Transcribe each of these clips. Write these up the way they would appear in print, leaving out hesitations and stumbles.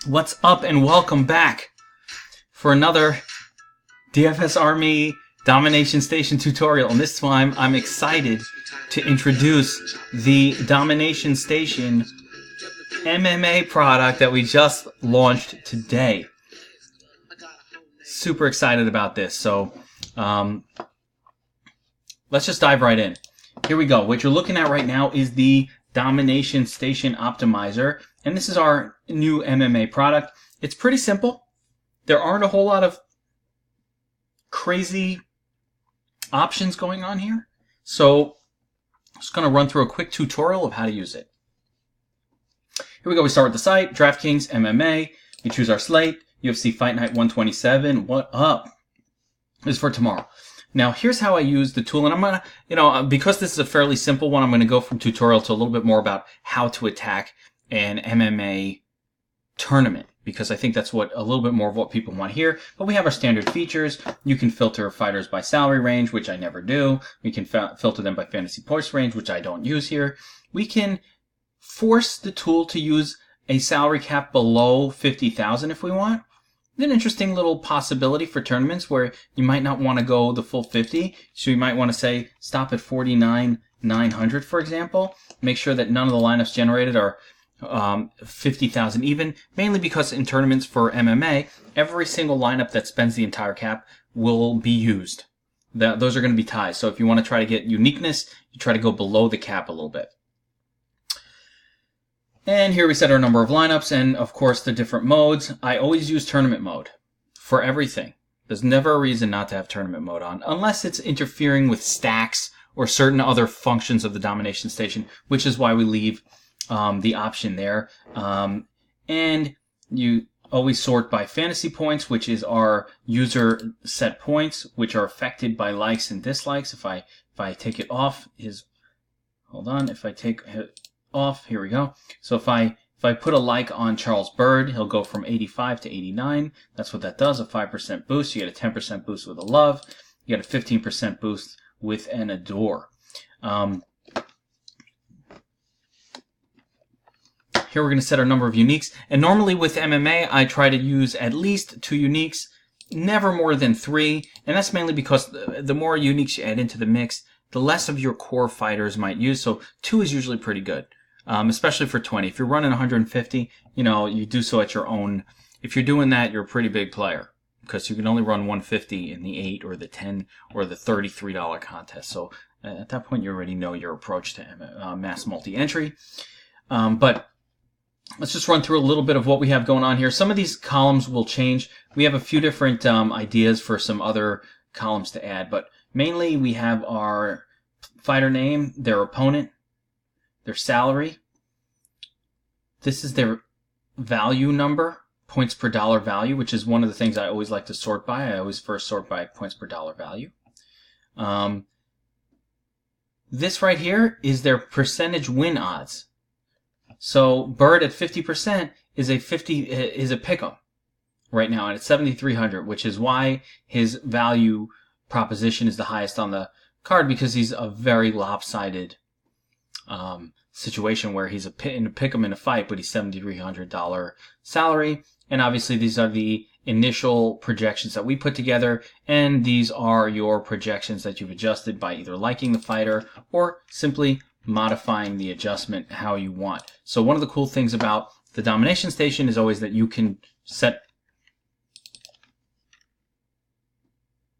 What's up and welcome back for another DFS Army Domination Station tutorial. And this time I'm excited to introduce the Domination Station MMA product that we just launched today. Super excited about this. So let's just dive right in. Here we go. What you're looking at right now is the Domination Station Optimizer, and this is our new MMA product. It's pretty simple. There aren't a whole lot of crazy options going on here, so I'm just going to run through a quick tutorial of how to use it. Here we go. We start with the site, Draftkings MMA. We choose our slate, UFC Fight Night 127. What up? This is for tomorrow. Now, here's how I use the tool, and I'm going to, because this is a fairly simple one, I'm going to go from tutorial to a little bit more about how to attack an MMA tournament, because I think that's a little bit more of what people want here. But we have our standard features. You can filter fighters by salary range, which I never do. We can filter them by fantasy points range, which I don't use here. We can force the tool to use a salary cap below 50,000 if we want. An interesting little possibility for tournaments where you might not want to go the full 50. So you might want to say stop at 49,900, for example. Make sure that none of the lineups generated are 50,000 even, mainly because in tournaments for MMA, every single lineup that spends the entire cap will be used. Those are going to be ties. So if you want to try to get uniqueness, you try to go below the cap a little bit. And here we set our number of lineups and, of course, the different modes. I always use tournament mode for everything. There's never a reason not to have tournament mode on, unless it's interfering with stacks or certain other functions of the Domination Station, which is why we leave the option there. And you always sort by fantasy points, which is our user set points, which are affected by likes and dislikes. If I take it off, if I take it off, here we go. So if I put a like on Charles Bird, he'll go from 85 to 89. That's what that does, a 5% boost. You get a 10% boost with a love. You get a 15% boost with an adore. Here we're going to set our number of uniques. And normally with MMA, I try to use at least 2 uniques, never more than 3. And that's mainly because the more uniques you add into the mix, the less of your core fighters might use. So 2 is usually pretty good. Especially for 20. If you're running 150, you do so at your own. If you're doing that, you're a pretty big player, because you can only run 150 in the 8 or the 10 or the $33 contest. So at that point, you already know your approach to mass multi-entry. But let's just run through a little bit of what we have going on here. Some of these columns will change. We have a few different ideas for some other columns to add, but mainly we have our fighter name, their opponent, their salary. This is their value number, points per dollar value, which is one of the things I always like to sort by. I always first sort by points per dollar value. This right here is their percentage win odds. So Bird at 50% is a pick'em right now, and it's 7,300, which is why his value proposition is the highest on the card, because he's a very lopsided situation where he's in a pick'em in a fight, but he's $7,300 salary. And obviously these are the initial projections that we put together, and these are your projections that you've adjusted by either liking the fighter or simply modifying the adjustment how you want. So one of the cool things about the Domination Station is always that you can set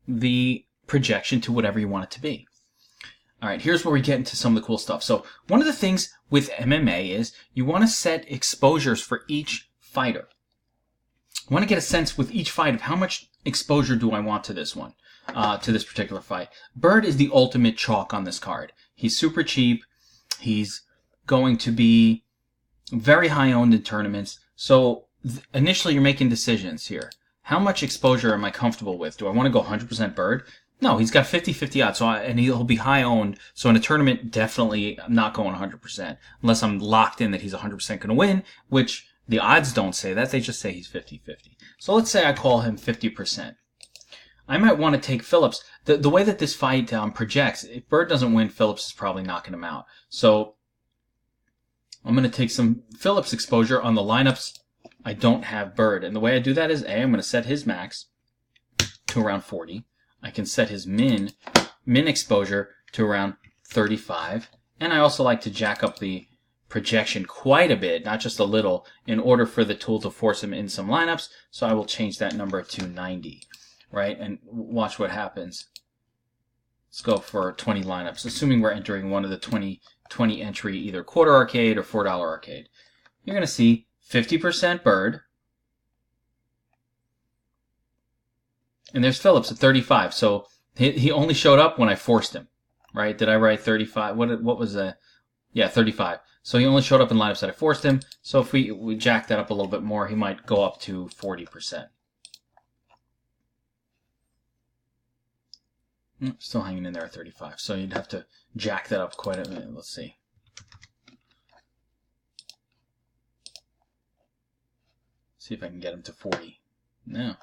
the projection to whatever you want it to be. All right, here's where we get into some of the cool stuff. So one of the things with MMA is you want to set exposures for each fighter. I want to get a sense with each fight of how much exposure do I want to this one, to this particular fight. Bird is the ultimate chalk on this card. He's super cheap. He's going to be very high owned in tournaments. So initially you're making decisions here. How much exposure am I comfortable with? Do I want to go 100% Bird? No, he's got 50-50 odds, and he'll be high owned. So in a tournament, definitely not going 100%, unless I'm locked in that he's 100% going to win, which the odds don't say that. They just say he's 50-50. So let's say I call him 50%. I might want to take Phillips. The way that this fight projects, if Bird doesn't win, Phillips is probably knocking him out. So I'm going to take some Phillips exposure on the lineups I don't have Bird. And the way I do that is, I'm going to set his max to around 40. I can set his min exposure to around 35. And I also like to jack up the projection quite a bit, not just a little, in order for the tool to force him in some lineups. So I will change that number to 90, right? And watch what happens. Let's go for 20 lineups, assuming we're entering one of the 20 entry either quarter arcade or $4 arcade. You're going to see 50% Bird. And there's Phillips at 35. So he only showed up when I forced him, right? Did I write 35? What was the... Yeah, 35. So he only showed up in lineups that I forced him. So if we jack that up a little bit more, he might go up to 40%. Still hanging in there at 35. So you'd have to jack that up quite a bit. Let's see. See if I can get him to 40. No.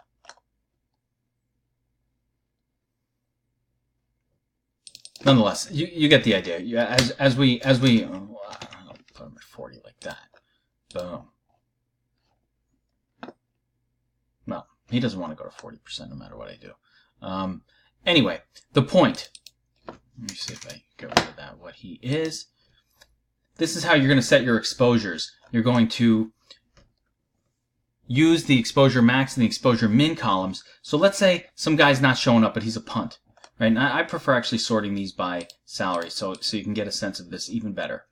Nonetheless, you get the idea. As we I'll put him at 40 like that. Boom. Well, he doesn't want to go to 40% no matter what I do. Anyway, the point. Let me see if I get rid of that. What he is. This is how you're going to set your exposures. You're going to use the exposure max and the exposure min columns. So let's say some guy's not showing up, but he's a punt. Right? And I prefer actually sorting these by salary, so you can get a sense of this even better.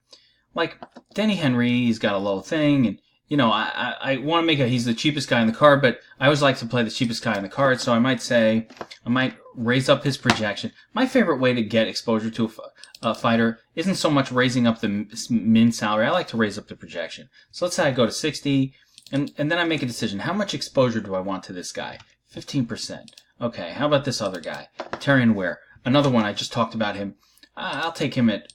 Like Denny Henry, he's got a low thing, and you know I want to make he's the cheapest guy in the card, but I always like to play the cheapest guy in the card, so I might raise up his projection. My favorite way to get exposure to a fighter isn't so much raising up the min salary. I like to raise up the projection. So let's say I go to 60, and then I make a decision. How much exposure do I want to this guy? 15%. Okay, how about this other guy, Terrion Ware? Another one I just talked about him. I'll take him at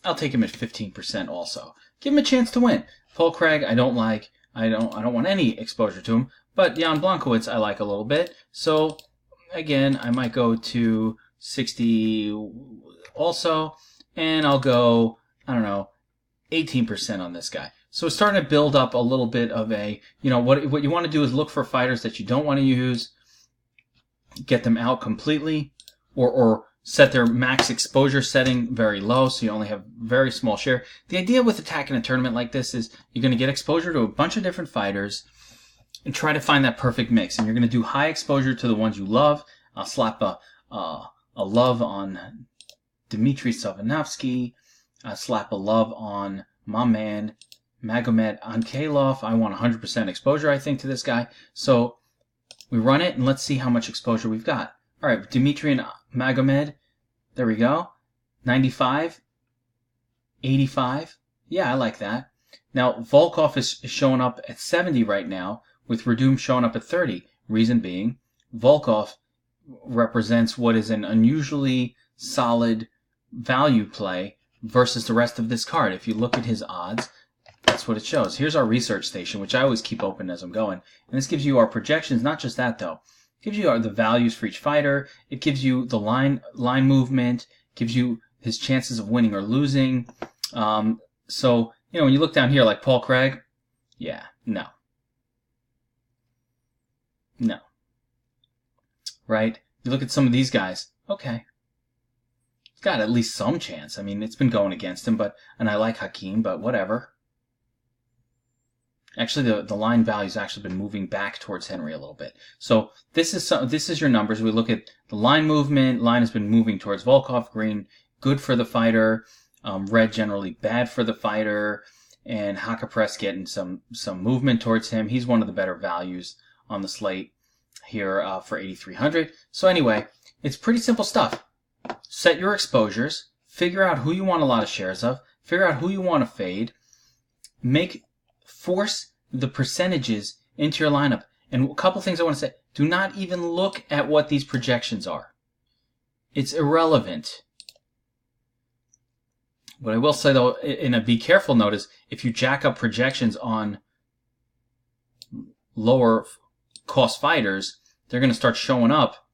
15% also. Give him a chance to win. Paul Craig, I don't like. I don't want any exposure to him. But Jan Blachowicz, I like a little bit. So again, I might go to 60 also, and I'll go 18% on this guy. So it's starting to build up a little bit of a, what you want to do is look for fighters that you don't want to use. Get them out completely, or set their max exposure setting very low so you only have very small share. The idea with attacking a tournament like this is you're going to get exposure to a bunch of different fighters and try to find that perfect mix. And you're going to do high exposure to the ones you love. I'll slap a love on Dmitry Savanovsky. I'll slap a love on my man Magomed Ankalaev. I want 100% exposure, I think, to this guy. So we run it, and let's see how much exposure we've got. All right, Dmitry and Magomed, there we go. 95, 85. Yeah, I like that. Now, Volkov is showing up at 70 right now, with Radum showing up at 30. Reason being, Volkov represents what is an unusually solid value play versus the rest of this card. If you look at his odds, that's what it shows. Here's our research station, which I always keep open as I'm going. And this gives you our projections. Not just that, though. It gives you the values for each fighter. It gives you the line movement. It gives you his chances of winning or losing. So, when you look down here, like Paul Craig, yeah, no. No. Right? You look at some of these guys, okay. He's got at least some chance. I mean, it's been going against him, and I like Hakeem, but whatever. Actually, the line value's actually been moving back towards Henry a little bit. So this is your numbers. We look at the line movement. Line has been moving towards Volkov. Green, good for the fighter. Red, generally bad for the fighter. And Hakapress getting some movement towards him. He's one of the better values on the slate here for 8,300. So anyway, it's pretty simple stuff. Set your exposures. Figure out who you want a lot of shares of. Figure out who you want to fade. Force the percentages into your lineup. And a couple things I want to say. Do not even look at what these projections are. It's irrelevant. What I will say, though, in a be careful note is if you jack up projections on lower cost fighters, they're going to start showing up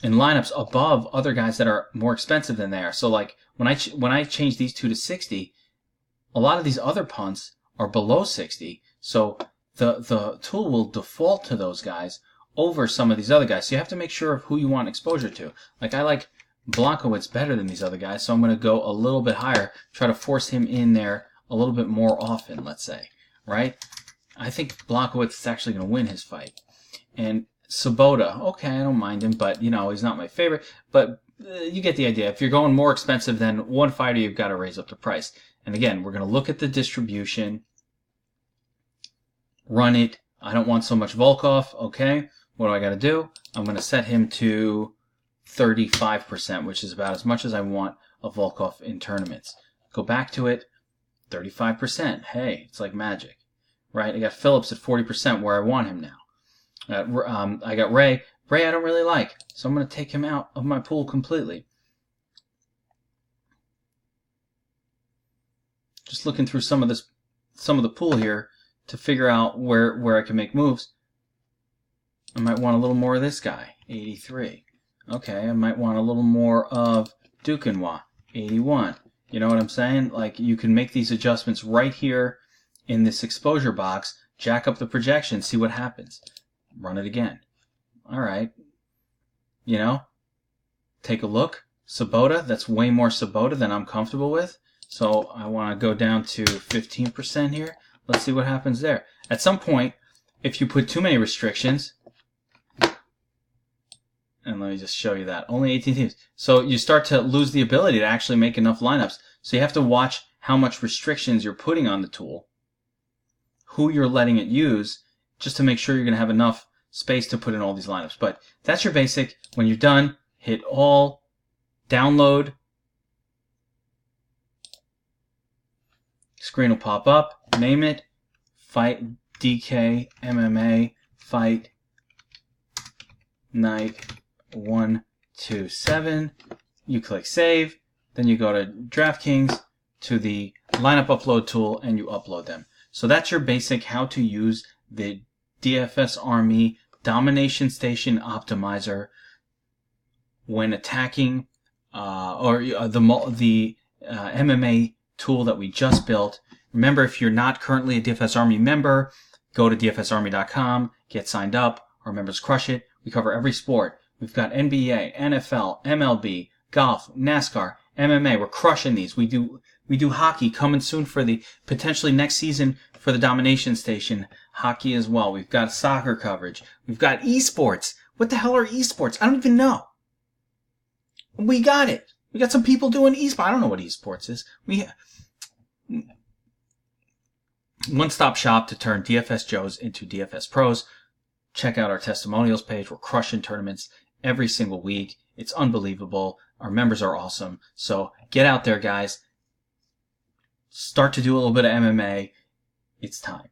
in lineups above other guys that are more expensive than they are. So like when I change these two to 60, a lot of these other punts are below 60. So the tool will default to those guys over some of these other guys. So you have to make sure of who you want exposure to. Like I like Blankowitz better than these other guys, so I'm going to go a little bit higher, try to force him in there a little bit more often, let's say, right? I think Blankowitz is actually going to win his fight. And Sabota, okay, I don't mind him, but, you know, he's not my favorite. But you get the idea. If you're going more expensive than one fighter, you've got to raise up the price. And again, we're going to look at the distribution, run it. I don't want so much Volkov, okay? What do I got to do? I'm going to set him to 35%, which is about as much as I want of Volkov in tournaments. Go back to it, 35%. Hey, it's like magic, right? I got Phillips at 40% where I want him now. I got Ray. Ray I don't really like, so I'm going to take him out of my pool completely. Just looking through some of the pool here to figure out where I can make moves. I might want a little more of this guy, 83. Okay, I might want a little more of Duquesnoy, 81. You know what I'm saying? Like, you can make these adjustments right here in this exposure box, jack up the projection, see what happens. Run it again. All right. You know, take a look. Sabota, that's way more Sabota than I'm comfortable with. So I want to go down to 15% here. Let's see what happens there. At some point, if you put too many restrictions, and let me just show you that, only 18 teams. So you start to lose the ability to actually make enough lineups. So you have to watch how much restrictions you're putting on the tool, who you're letting it use, just to make sure you're going to have enough space to put in all these lineups. But that's your basic. When you're done, hit all, download. Screen will pop up. Name it. Fight DK MMA Fight Night 127. You click save. Then you go to Draftkings to the lineup upload tool and you upload them. So that's your basic how to use the DFS Army Domination Station Optimizer when attacking the MMA tool that we just built. Remember, if you're not currently a DFS Army member, go to dfsarmy.com, get signed up. Our members crush it. We cover every sport. We've got NBA, NFL, MLB, golf, NASCAR, MMA. We're crushing these. We do hockey coming soon for the potentially next season for the Domination Station hockey as well. We've got soccer coverage. We've got esports. What the hell are esports? I don't even know. We got it. We got some people doing esports. I don't know what esports is. One-stop shop to turn DFS Joes into DFS pros. Check out our testimonials page. We're crushing tournaments every single week. It's unbelievable. Our members are awesome. So get out there, guys. Start to do a little bit of MMA. It's time.